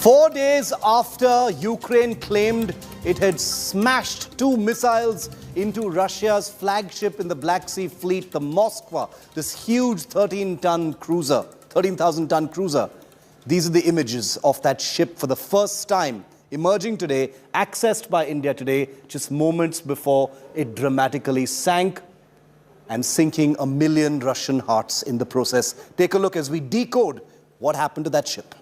4 days after Ukraine claimed it had smashed 2 missiles into Russia's flagship in the Black Sea Fleet, the Moskva, this huge 13,000-ton cruiser. These are the images of that ship for the first time emerging today, accessed by India today, just moments before it dramatically sank and sinking 1 million Russian hearts in the process. Take a look as we decode what happened to that ship.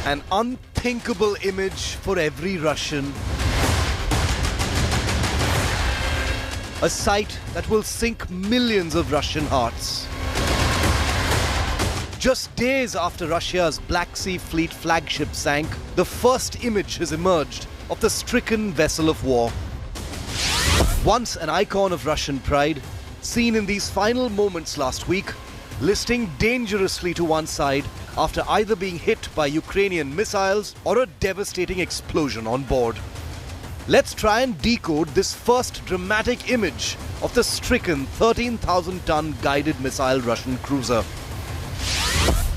An unthinkable image for every Russian. A sight that will sink millions of Russian hearts. Just days after Russia's Black Sea Fleet flagship sank, the first image has emerged of the stricken vessel of war. Once an icon of Russian pride, seen in these final moments last week, listing dangerously to one side after either being hit by Ukrainian missiles or a devastating explosion on board. Let's try and decode this first dramatic image of the stricken 13,000-ton guided missile Russian cruiser.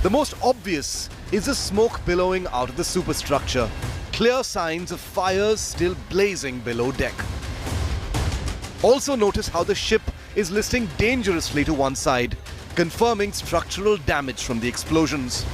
The most obvious is the smoke billowing out of the superstructure, clear signs of fires still blazing below deck. Also notice how the ship is listing dangerously to one side, confirming structural damage from the explosions.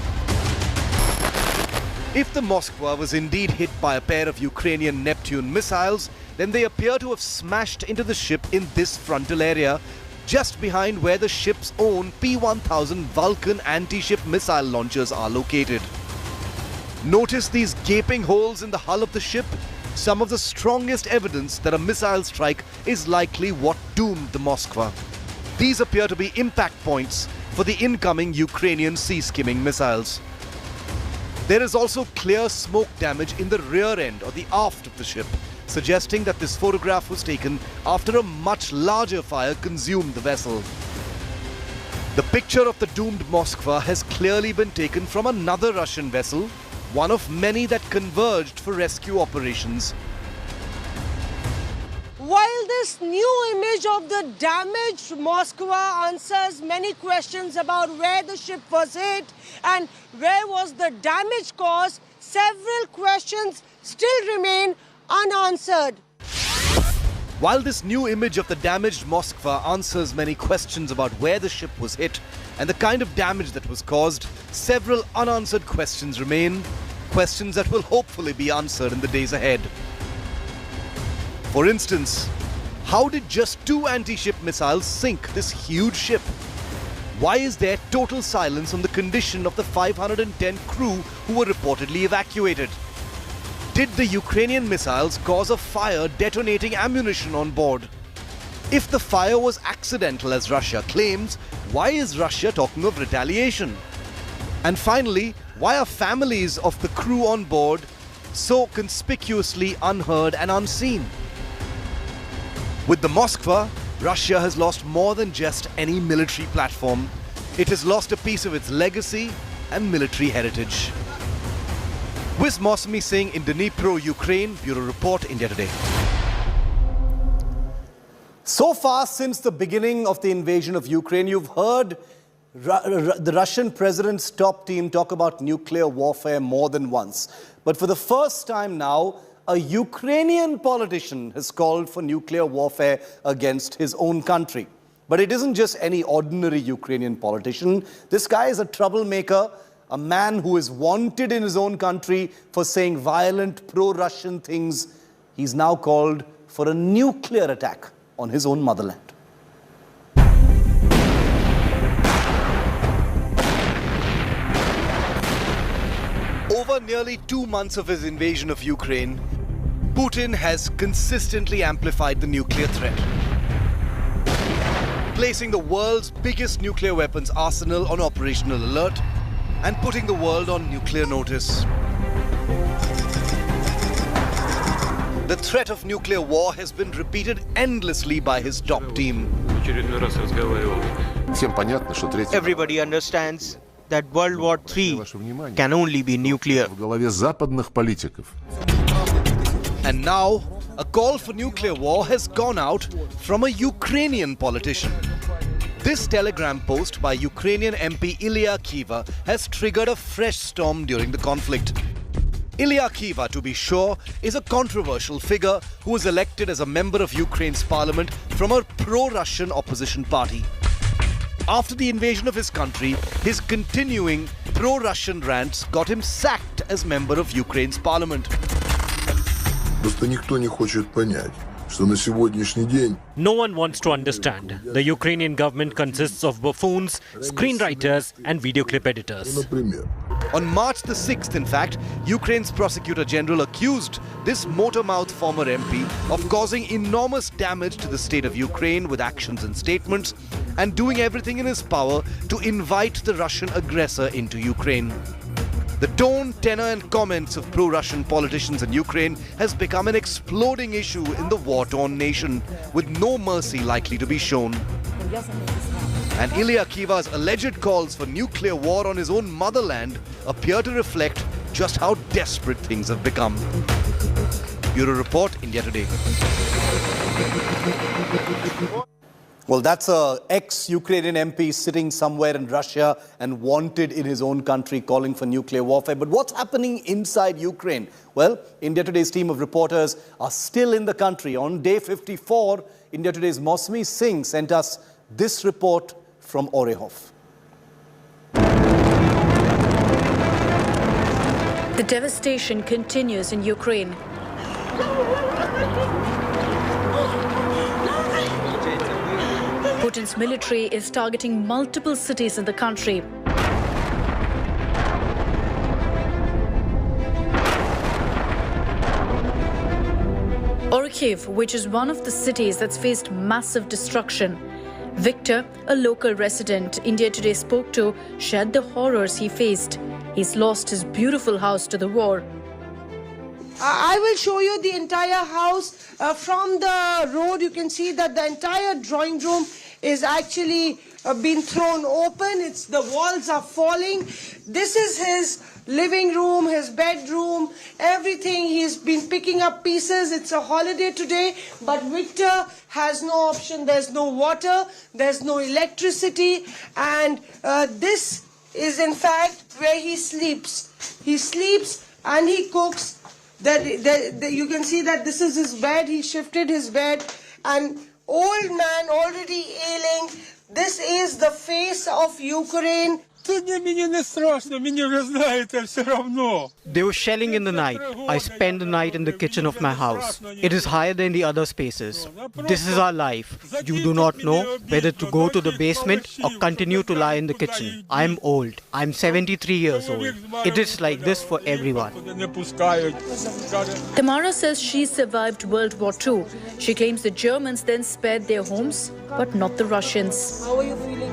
If the Moskva was indeed hit by a pair of Ukrainian Neptune missiles, then they appear to have smashed into the ship in this frontal area, just behind where the ship's own P-1000 Vulcan anti-ship missile launchers are located. Notice these gaping holes in the hull of the ship? Some of the strongest evidence that a missile strike is likely what doomed the Moskva. These appear to be impact points for the incoming Ukrainian sea-skimming missiles. There is also clear smoke damage in the rear end or the aft of the ship, suggesting that this photograph was taken after a much larger fire consumed the vessel. The picture of the doomed Moskva has clearly been taken from another Russian vessel, one of many that converged for rescue operations. While this new image of the damaged Moskva answers many questions about where the ship was hit and where was the damage caused, several questions still remain unanswered. While this new image of the damaged Moskva answers many questions about where the ship was hit and the kind of damage that was caused, several unanswered questions remain, questions that will hopefully be answered in the days ahead. For instance, how did just 2 anti-ship missiles sink this huge ship? Why is there total silence on the condition of the 510 crew who were reportedly evacuated? Did the Ukrainian missiles cause a fire detonating ammunition on board? If the fire was accidental as Russia claims, why is Russia talking of retaliation? And finally, why are families of the crew on board so conspicuously unheard and unseen? With the Moskva, Russia has lost more than just any military platform. It has lost a piece of its legacy and military heritage. With Mausami Singh in Dnipro, Ukraine, Bureau Report, India Today. So far, since the beginning of the invasion of Ukraine, you've heard the Russian president's top team talk about nuclear warfare more than once. But for the first time now, a Ukrainian politician has called for nuclear warfare against his own country. But it isn't just any ordinary Ukrainian politician. This guy is a troublemaker, a man who is wanted in his own country for saying violent pro-Russian things. He's now called for a nuclear attack on his own motherland. Over nearly 2 months of his invasion of Ukraine, Putin has consistently amplified the nuclear threat, placing the world's biggest nuclear weapons arsenal on operational alert and putting the world on nuclear notice. The threat of nuclear war has been repeated endlessly by his top team. Everybody understands that World War III can only be nuclear. And now, A call for nuclear war has gone out from a Ukrainian politician. This telegram post by Ukrainian MP Ilya Kiva has triggered a fresh storm during the conflict. Ilya Kiva, to be sure, is a controversial figure who was elected as a member of Ukraine's parliament from a pro-Russian opposition party. After the invasion of his country, his continuing pro-Russian rants got him sacked as member of Ukraine's parliament. No one wants to understand. The Ukrainian government consists of buffoons, screenwriters and video clip editors. On March the 6th, in fact, Ukraine's prosecutor general accused this motor-mouthed former MP of causing enormous damage to the state of Ukraine with actions and statements and doing everything in his power to invite the Russian aggressor into Ukraine. The tone, tenor and comments of pro-Russian politicians in Ukraine has become an exploding issue in the war-torn nation, with no mercy likely to be shown. And Ilya Kiva's alleged calls for nuclear war on his own motherland appear to reflect just how desperate things have become. Bureau Report, India Today. Well, that's an ex-Ukrainian MP sitting somewhere in Russia and wanted in his own country calling for nuclear warfare. But what's happening inside Ukraine? Well, India Today's team of reporters are still in the country. On day 54, India Today's Mausami Singh sent us this report from Orikhiv. The devastation continues in Ukraine. Putin's military is targeting multiple cities in the country. Orikhiv, which is one of the cities that's faced massive destruction. Victor, a local resident India Today spoke to, shared the horrors he faced. He's lost his beautiful house to the war. I will show you the entire house. From the road, you can see that the entire drawing room is actually been thrown open. The walls are falling. This is his living room, his bedroom, everything. He's been picking up pieces. It's a holiday today, but Victor has no option. There's no water, there's no electricity, and this is in fact where he sleeps. He sleeps and he cooks. You can see that this is his bed. He shifted his bed. An old man already ailing. This is the face of Ukraine. They were shelling in the night. I spend the night in the kitchen of my house. It is higher than the other spaces. This is our life. You do not know whether to go to the basement or continue to lie in the kitchen. I am old. I am 73 years old. It is like this for everyone. Tamara says she survived World War II. She claims the Germans then spared their homes, but not the Russians. How are you feeling?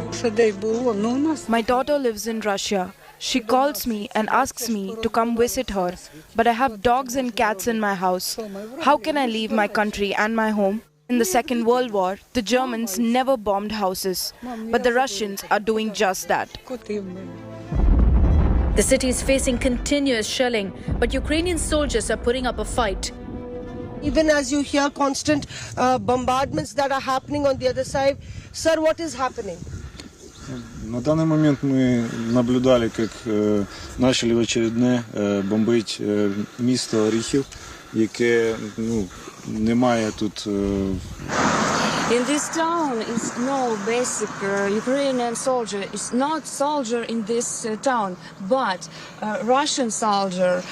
My daughter lives in Russia. She calls me and asks me to come visit her, but I have dogs and cats in my house. How can I leave my country and my home? In the Second World War, the Germans never bombed houses, but the Russians are doing just that. The city is facing continuous shelling, but Ukrainian soldiers are putting up a fight. Even as you hear constant bombardments that are happening on the other side, sir, what is happening? На данный момент мы наблюдали, как начали в очередне бомбить місто Оріхів, яке немає тут. In this town is no basic Ukrainian soldier. It's not soldier in this town, but Russian soldier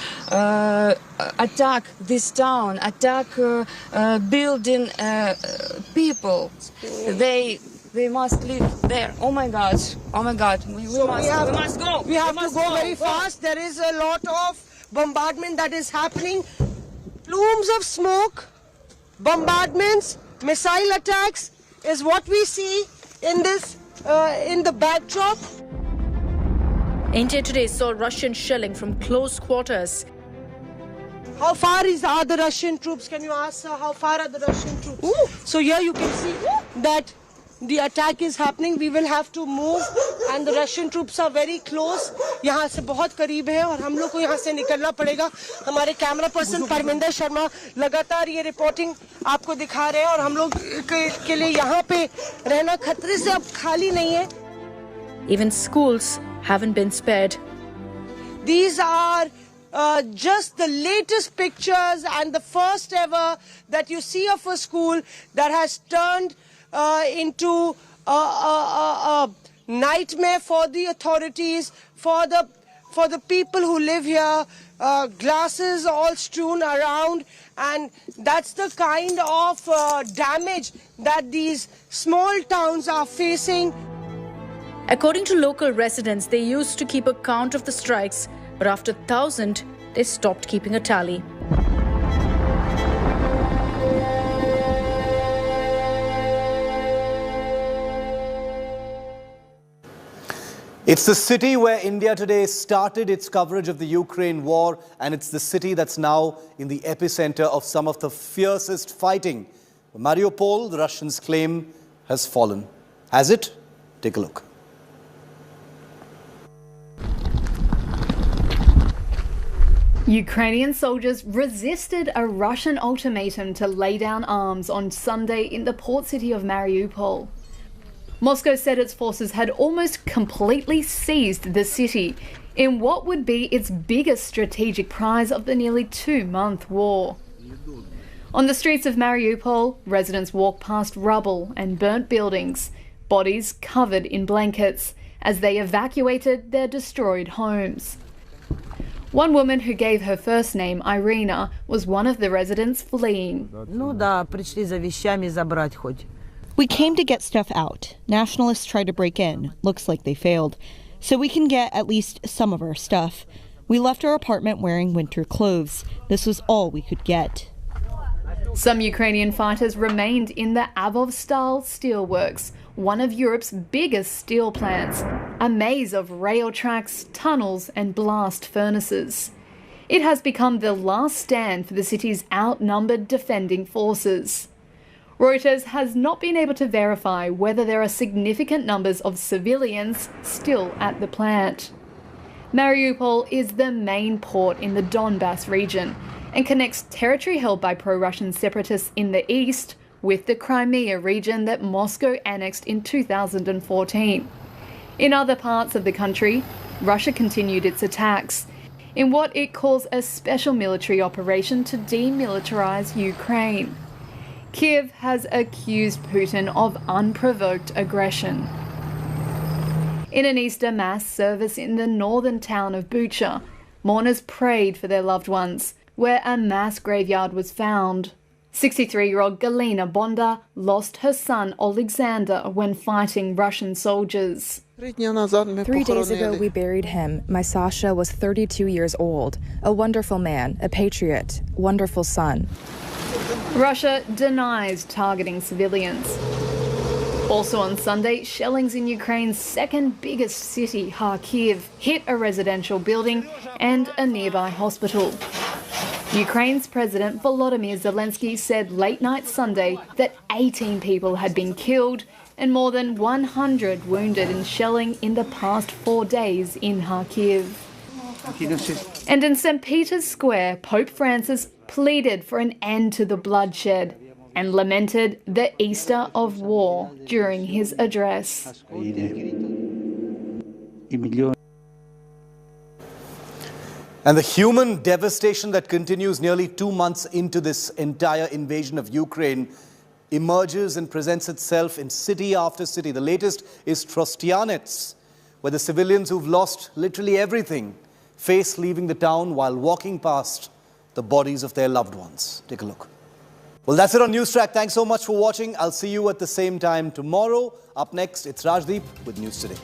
attack this town, attack building people. They must live there. Oh my God! Oh my God! We must go. We have to go very fast. There is a lot of bombardment that is happening. Plumes of smoke, bombardments, missile attacks is what we see in this in the backdrop. India Today saw Russian shelling from close quarters. How far are the Russian troops? Can you ask how far are the Russian troops? So here you can see that the attack is happening. We will have to move and the Russian troops are very close. यहाँ से बहुत करीब है और हम लोग को यहाँ से निकलना पड़ेगा. हमारे कैमरा पर्सन परमिंदर शर्मा लगातार ये रिपोर्टिंग आपको दिखा रहे हैं और हम लोग के लिए यहाँ पे रहना खतरे से अब खाली नहीं है. Even schools haven't been spared. These are just the latest pictures and the first ever that you see of a school that has turned into a nightmare for the authorities, for the people who live here. Glasses all strewn around, and that's the kind of damage that these small towns are facing. According to local residents, they used to keep a count of the strikes, but after 1,000, they stopped keeping a tally. It's the city where India Today started its coverage of the Ukraine war, and it's the city that's now in the epicenter of some of the fiercest fighting. Mariupol, the Russians claim, has fallen. Has it? Take a look. Ukrainian soldiers resisted a Russian ultimatum to lay down arms on Sunday in the port city of Mariupol. Moscow said its forces had almost completely seized the city in what would be its biggest strategic prize of the nearly 2-month war. On the streets of Mariupol, residents walked past rubble and burnt buildings, bodies covered in blankets, as they evacuated their destroyed homes. One woman who gave her first name, Irina, was one of the residents fleeing. We came to get stuff out. Nationalists tried to break in. Looks like they failed. So we can get at least some of our stuff. We left our apartment wearing winter clothes. This was all we could get. Some Ukrainian fighters remained in the Azovstal steelworks, one of Europe's biggest steel plants, a maze of rail tracks, tunnels and blast furnaces. It has become the last stand for the city's outnumbered defending forces. Reuters has not been able to verify whether there are significant numbers of civilians still at the plant. Mariupol is the main port in the Donbass region and connects territory held by pro-Russian separatists in the east with the Crimea region that Moscow annexed in 2014. In other parts of the country, Russia continued its attacks in what it calls a special military operation to demilitarize Ukraine. Kiev has accused Putin of unprovoked aggression. In an Easter Mass service in the northern town of Bucha, mourners prayed for their loved ones, where a mass graveyard was found. 63-year-old Galina Bonda lost her son Alexander when fighting Russian soldiers. 3 days ago we buried him. My Sasha was 32 years old, a wonderful man, a patriot, wonderful son. Russia denies targeting civilians. Also on Sunday, shellings in Ukraine's second biggest city, Kharkiv, hit a residential building and a nearby hospital. Ukraine's President Volodymyr Zelensky said late night Sunday that 18 people had been killed and more than 100 wounded in shelling in the past 4 days in Kharkiv. And in St. Peter's Square, Pope Francis pleaded for an end to the bloodshed and lamented the Easter of war during his address. And the human devastation that continues nearly 2 months into this entire invasion of Ukraine emerges and presents itself in city after city. The latest is Trostianets, where the civilians who've lost literally everything face leaving the town while walking past the bodies of their loved ones. Take a look. Well, that's it on Newstrack. Thanks so much for watching. I'll see you at the same time tomorrow. Up next, it's Rajdeep with News Today.